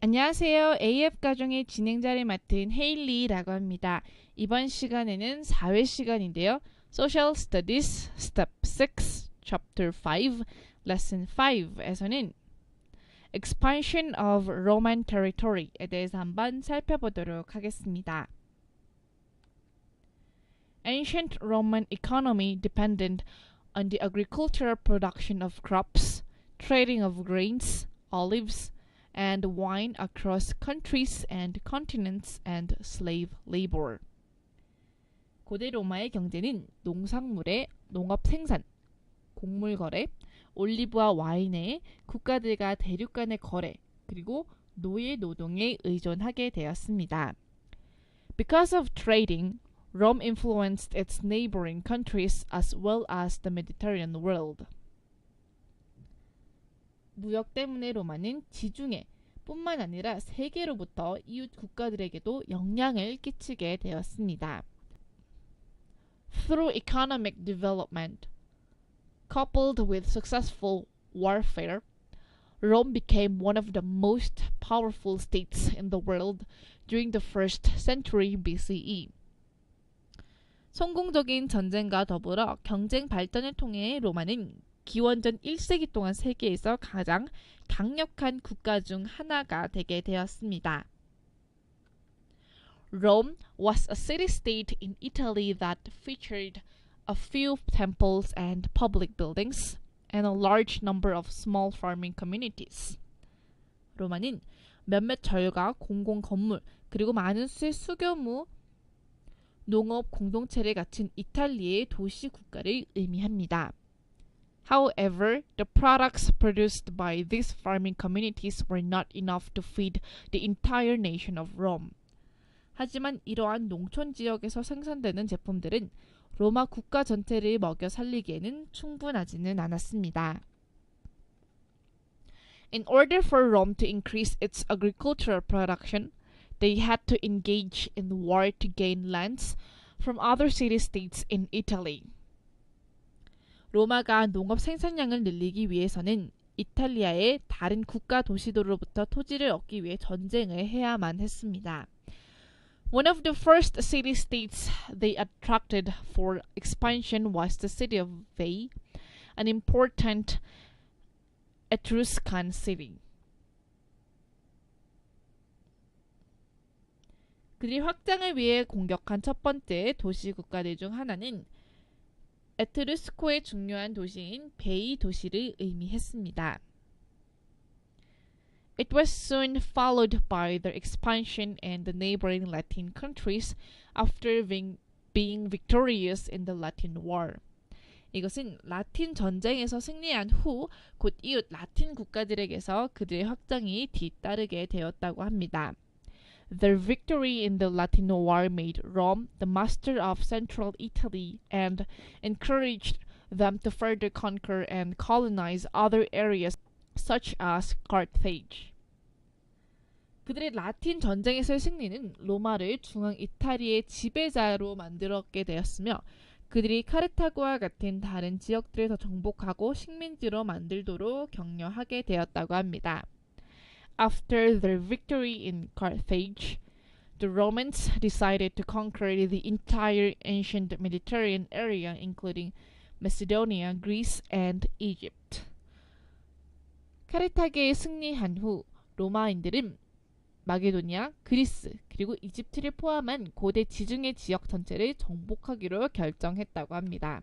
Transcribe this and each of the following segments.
안녕하세요. AF 가정의 진행자를 맡은 헤일리라고 합니다. 이번 시간에는 4회 시간인데요. Social Studies Step 6, Chapter 5, Lesson 5에서는 Expansion of Roman Territory에 대해서 한번 살펴보도록 하겠습니다. Ancient Roman economy depended on the agricultural production of crops, trading of grains, olives, and wine across countries and continents and slave labor. 고대 로마의 경제는 농산물의 농업 생산, 곡물 거래, 올리브와 와인의 국가들과 대륙 간의 거래, 그리고 노예 노동에 의존하게 되었습니다. Because of trading, Rome influenced its neighboring countries as well as the Mediterranean world. 무역 때문에 로마는 지중해 뿐만 아니라 세계로부터 이웃 국가들에게도 영향을 끼치게 되었습니다. Through economic development, coupled with successful warfare, Rome became one of the most powerful states in the world during the 1st century BCE. 성공적인 전쟁과 더불어 경쟁 발전을 통해 로마는 기원전 1세기 동안 세계에서 가장 강력한 국가 중 하나가 되게 되었습니다. Rome was a city-state in Italy that featured a few temples and public buildings and a large number of small farming communities. 로마는 몇몇 절과 공공 건물 그리고 많은 수의 수교무 농업 공동체를 갖춘 이탈리아의 도시 국가를 의미합니다. However, the products produced by these farming communities were not enough to feed the entire nation of Rome. 하지만 이러한 농촌 지역에서 생산되는 제품들은 로마 국가 전체를 먹여 살리기에는 충분하지는 않았습니다. In order for Rome to increase its agricultural production, they had to engage in war to gain lands from other city-states in Italy. 로마가 농업 생산량을 늘리기 위해서는 이탈리아의 다른 국가 도시들로부터 토지를 얻기 위해 전쟁을 해야만 했습니다. One of the first city-states they attracted for expansion was the city of Veii, an important Etruscan city. 그들이 확장을 위해 공격한 첫 번째 도시 국가들 중 하나는 에트루스코의 중요한 도시인 베이 도시를 의미했습니다. It was soon followed by their expansion in the neighboring Latin countries after being victorious in the Latin War. 이것은 라틴 전쟁에서 승리한 후 곧 이웃 라틴 국가들에게서 그들의 확장이 뒤따르게 되었다고 합니다. Their victory in the Latin War made Rome the master of central Italy and encouraged them to further conquer and colonize other areas such as Carthage. 그들의 라틴 전쟁에서의 승리는 로마를 중앙 이탈리아의 지배자로 만들었게 되었으며 그들이 카르타고와 같은 다른 지역들을 더 정복하고 식민지로 만들도록 격려하게 되었다고 합니다. After their victory in Carthage, the Romans decided to conquer the entire ancient Mediterranean area, including Macedonia, Greece, and Egypt. 카르타게에 승리한 후 로마인들은 마게도니아, 그리스, 그리고 이집트를 포함한 고대 지중해 지역 전체를 정복하기로 결정했다고 합니다.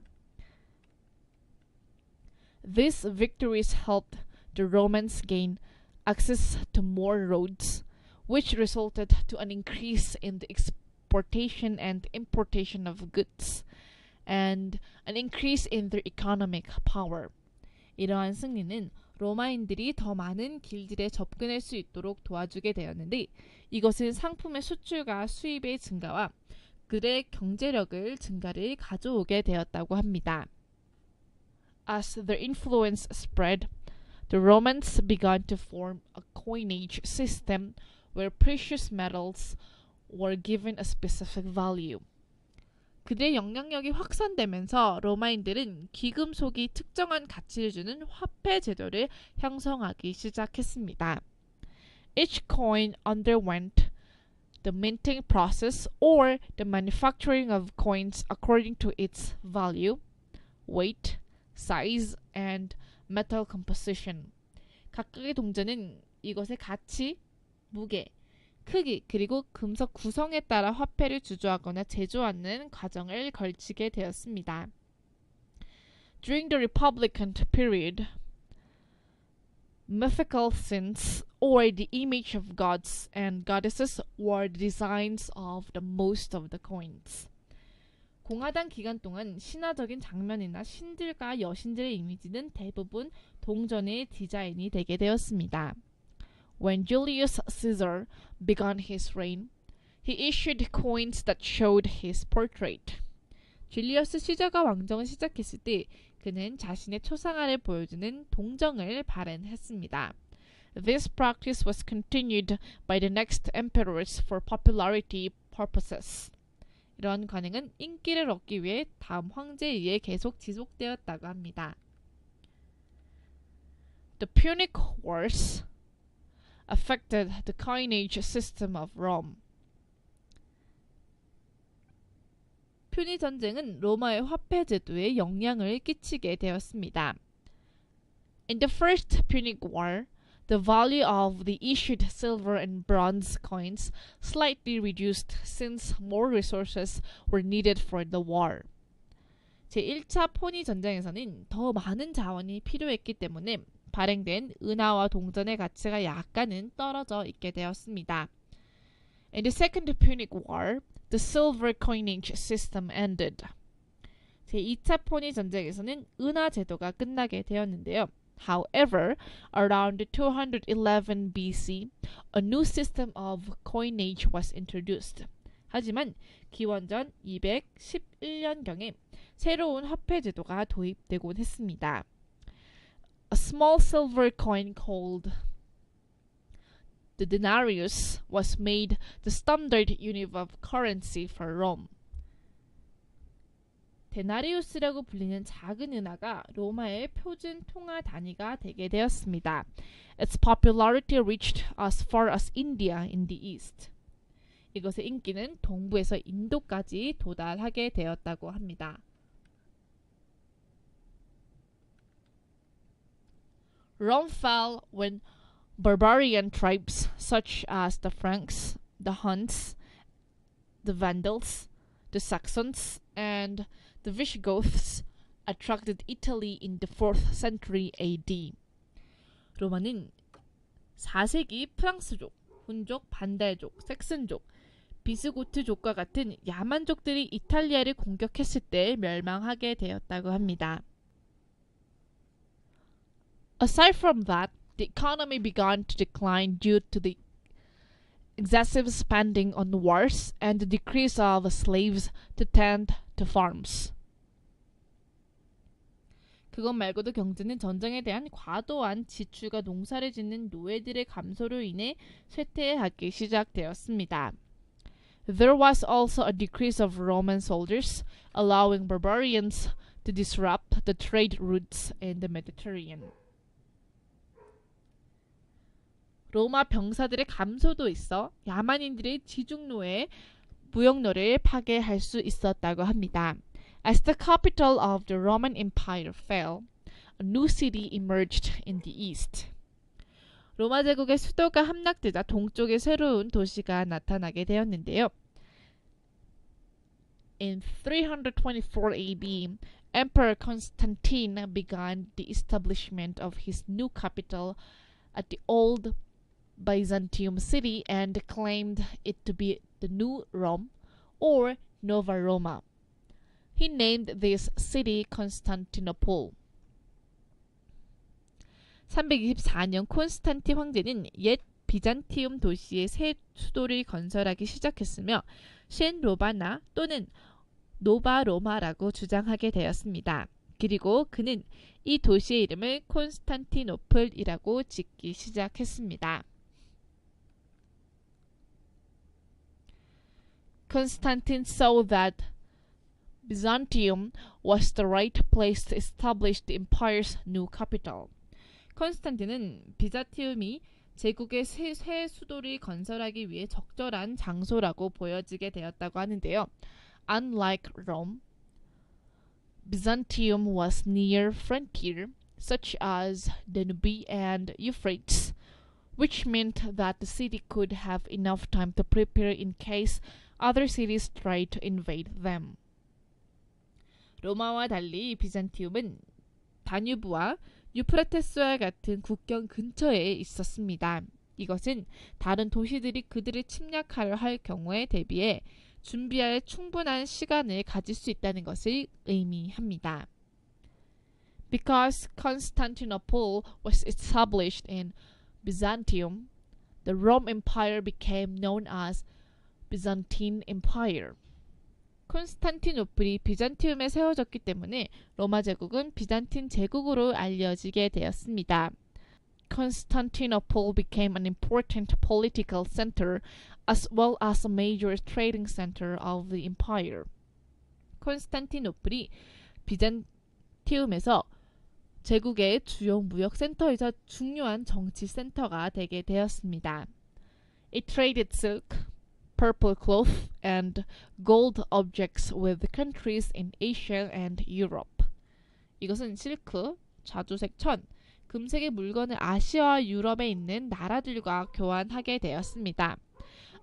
These victories helped the Romans gain access to more roads, which resulted to an increase in the exportation and importation of goods, and an increase in their economic power. 이러한 승리는 로마인들이 더 많은 길들에 접근할 수 있도록 도와주게 되었는데 이것은 상품의 수출과 수입의 증가와 그들의 경제력을 증가를 가져오게 되었다고 합니다. As their influence spread, the Romans began to form a coinage system where precious metals were given a specific value. 그들의 영향력이 확산되면서 로마인들은 귀금속이 특정한 가치를 주는 화폐 제도를 형성하기 시작했습니다. Each coin underwent the minting process or the manufacturing of coins according to its value, weight, size, and metal composition. 각각의 동전은 이것의 가치, 무게, 크기, 그리고 금속 구성에 따라 화폐를 주조하거나 제조하는 과정을 걸치게 되었습니다. During the Republican period, mythical scenes or the image of gods and goddesses were the designs of the most of the coins. 공화당 기간 동안 신화적인 장면이나 신들과 여신들의 이미지는 대부분 동전의 디자인이 되게 되었습니다. When Julius Caesar began his reign, he issued coins that showed his portrait. 줄리어스 시저가 왕정을 시작했을 때 그는 자신의 초상화를 보여주는 동정을 발행했습니다. This practice was continued by the next emperors for popularity purposes. 이런 관행은 인기를 얻기 위해 다음 황제에 의해 계속 지속되었다고 합니다. The Punic Wars affected the coinage system of Rome. 퓨니 전쟁은 로마의 화폐 제도에 영향을 끼치게 되었습니다. In the First Punic War, the value of the issued silver and bronze coins slightly reduced since more resources were needed for the war. 제1차 포니 전쟁에서는 더 많은 자원이 필요했기 때문에 발행된 은화와 동전의 가치가 약간은 떨어져 있게 되었습니다. In the Second Punic War, the silver coinage system ended. 제2차 포니 전쟁에서는 은화 제도가 끝나게 되었는데요. However, around 211 BC, a new system of coinage was introduced. 하지만 기원전 211년경에 새로운 화폐 제도가 도입되곤 했습니다. A small silver coin called the denarius was made the standard unit of currency for Rome. 데나리우스라고 불리는 작은 은화가 로마의 표준 통화 단위가 되게 되었습니다. Its popularity reached as far as India in the east. 이것의 인기는 동부에서 인도까지 도달하게 되었다고 합니다. Rome fell when barbarian tribes such as the Franks, the Huns, the Vandals, the Saxons, and the Visigoths attracted Italy in the 4th century AD. 로마는 4세기 프랑스족, 훈족, 반달족, 섹슨족, 비스고트족과 같은 야만족들이 이탈리아를 공격했을 때 멸망하게 되었다고 합니다. Aside from that, the economy began to decline due to the excessive spending on wars and the decrease of slaves to tend to farms. 그것 말고도 경제는 전쟁에 대한 과도한 지출과 농사를 짓는 노예들의 감소로 인해 쇠퇴하기 시작되었습니다. There was also a decrease of Roman soldiers, allowing barbarians to disrupt the trade routes in the Mediterranean. 로마 병사들의 감소도 있어 야만인들의 지중노예 무역로를 파괴할 수 있었다고 합니다. As the capital of the Roman Empire fell, a new city emerged in the east. 로마 제국의 수도가 함락되자 동쪽에 새로운 도시가 나타나게 되었는데요. In 324 AD, Emperor Constantine began the establishment of his new capital at the old Byzantium city and claimed it to be the new Rome or Nova Roma. He named this city Constantinople. 324년 콘스탄티 황제는 옛 비잔티움 도시의 새 수도를 건설하기 시작했으며 신로바나 또는 노바로마라고 주장하게 되었습니다. 그리고 그는 이 도시의 이름을 콘스탄티노플이라고 짓기 시작했습니다. Constantine saw that Byzantium was the right place to establish the empire's new capital. 콘스탄틴은 비자티움이 제국의 새 수도를 건설하기 위해 적절한 장소라고 보여지게 되었다고 하는데요. Unlike Rome, Byzantium was near frontier such as Danube and Euphrates, which meant that the city could have enough time to prepare in case other cities tried to invade them. 로마와 달리 비잔티움은 다뉴브와 유프라테스와 같은 국경 근처에 있었습니다. 이것은 다른 도시들이 그들을 침략하려 할 경우에 대비해 준비할 충분한 시간을 가질 수 있다는 것을 의미합니다. Because Constantinople was established in Byzantium, the Rome Empire became known as Byzantine Empire. 콘스탄티노플이 비잔티움에 세워졌기 때문에 로마 제국은 비잔틴 제국으로 알려지게 되었습니다. Constantinople became an important political center as well as a major trading center of the empire. 콘스탄티노플이 비잔티움에서 제국의 주요 무역 센터이자 중요한 정치 센터가 되게 되었습니다. It traded silk, purple cloth, and gold objects with countries in Asia and Europe. 이것은 실크, 자주색 천, 금색의 물건을 아시아와 유럽에 있는 나라들과 교환하게 되었습니다.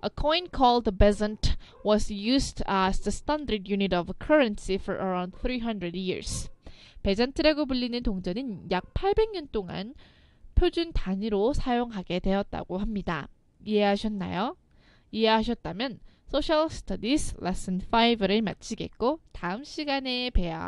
A coin called the bezant was used as the standard unit of currency for around 300 years. 베잔트라고 불리는 동전은 약 800년 동안 표준 단위로 사용하게 되었다고 합니다. 이해하셨나요? 이해하셨다면 Social Studies Lesson 5를 마치겠고 다음 시간에 봬요.